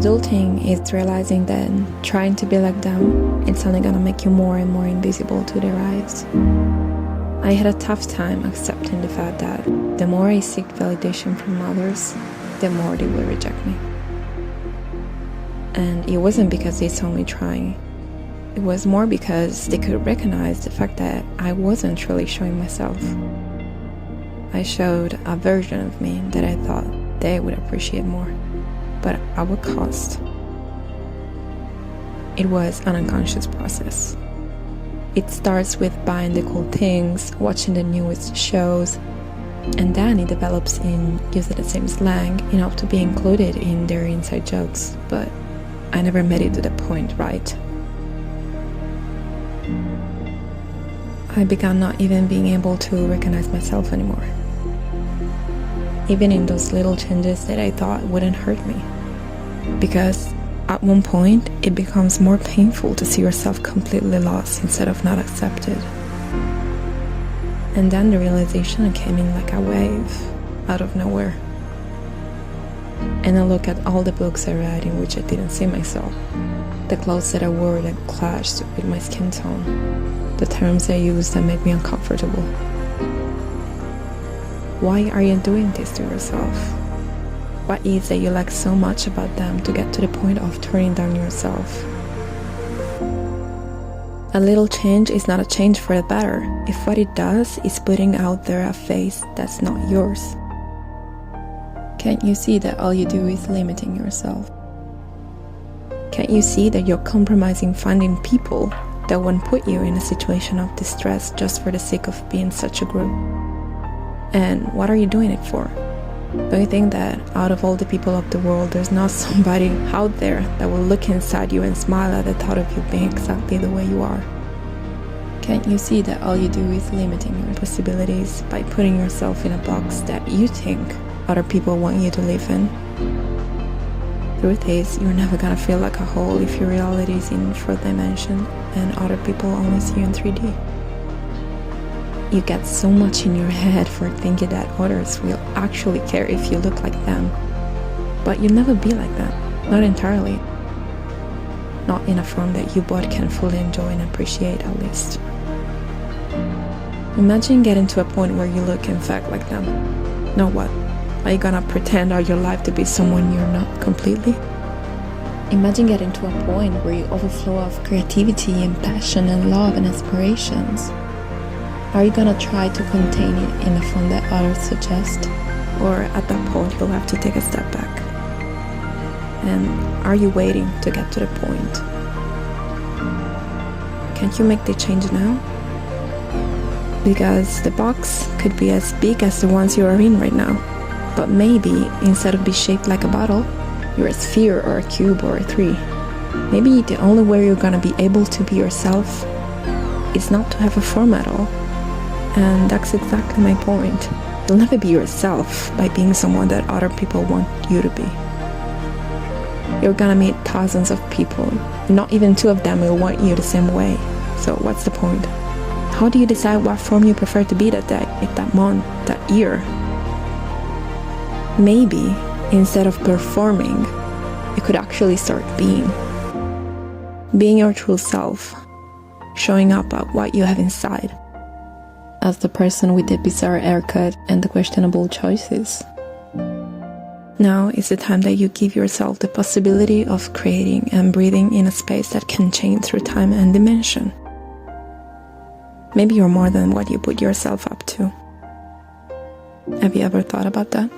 Adulting is realizing that trying to be like them, it's only gonna make you more and more invisible to their eyes. I had a tough time accepting the fact that the more I seek validation from others, the more they will reject me. And it wasn't because they saw me trying. It was more because they could recognize the fact that I wasn't truly showing myself. I showed a version of me that I thought they would appreciate more, but at what cost? It was an unconscious process. It starts with buying the cool things, watching the newest shows, and then it develops in using the same slang enough to be included in their inside jokes, but I never made it to the point, right? I began not even being able to recognize myself anymore. Even in those little changes that I thought wouldn't hurt me. Because at one point, it becomes more painful to see yourself completely lost instead of not accepted. And then the realization came in like a wave, out of nowhere. And I look at all the books I read in which I didn't see myself. The clothes that I wore that clashed with my skin tone. The terms I used that made me uncomfortable. Why are you doing this to yourself? What is that you like so much about them to get to the point of turning down yourself? A little change is not a change for the better if what it does is putting out there a face that's not yours. Can't you see that all you do is limiting yourself? Can't you see that you're compromising finding people that won't put you in a situation of distress just for the sake of being such a group? And what are you doing it for? Don't you think that out of all the people of the world, there's not somebody out there that will look inside you and smile at the thought of you being exactly the way you are? Can't you see that all you do is limiting your possibilities by putting yourself in a box that you think other people want you to live in? Truth is, you're never gonna feel like a whole if your reality is in 4th dimension and other people only see you in 3D. You get so much in your head for thinking that others will actually care if you look like them. But you'll never be like that, not entirely. Not in a form that you both can fully enjoy and appreciate, at least. Imagine getting to a point where you look in fact like them. Now what? Are you gonna pretend all your life to be someone you're not completely? Imagine getting to a point where you overflow of creativity and passion and love and aspirations. Are you gonna try to contain it in the form that others suggest? Or at that point you'll have to take a step back? And are you waiting to get to the point? Can't you make the change now? Because the box could be as big as the ones you are in right now. But maybe instead of being shaped like a bottle, you're a sphere or a cube or a tree. Maybe the only way you're gonna be able to be yourself is not to have a form at all. And that's exactly my point. You'll never be yourself by being someone that other people want you to be. You're gonna meet thousands of people. Not even 2 of them will want you the same way. So what's the point? How do you decide what form you prefer to be that day, that month, that year? Maybe instead of performing, you could actually start being. Being your true self. Showing up at what you have inside. As the person with the bizarre haircut and the questionable choices. Now is the time that you give yourself the possibility of creating and breathing in a space that can change through time and dimension. Maybe you're more than what you put yourself up to. Have you ever thought about that?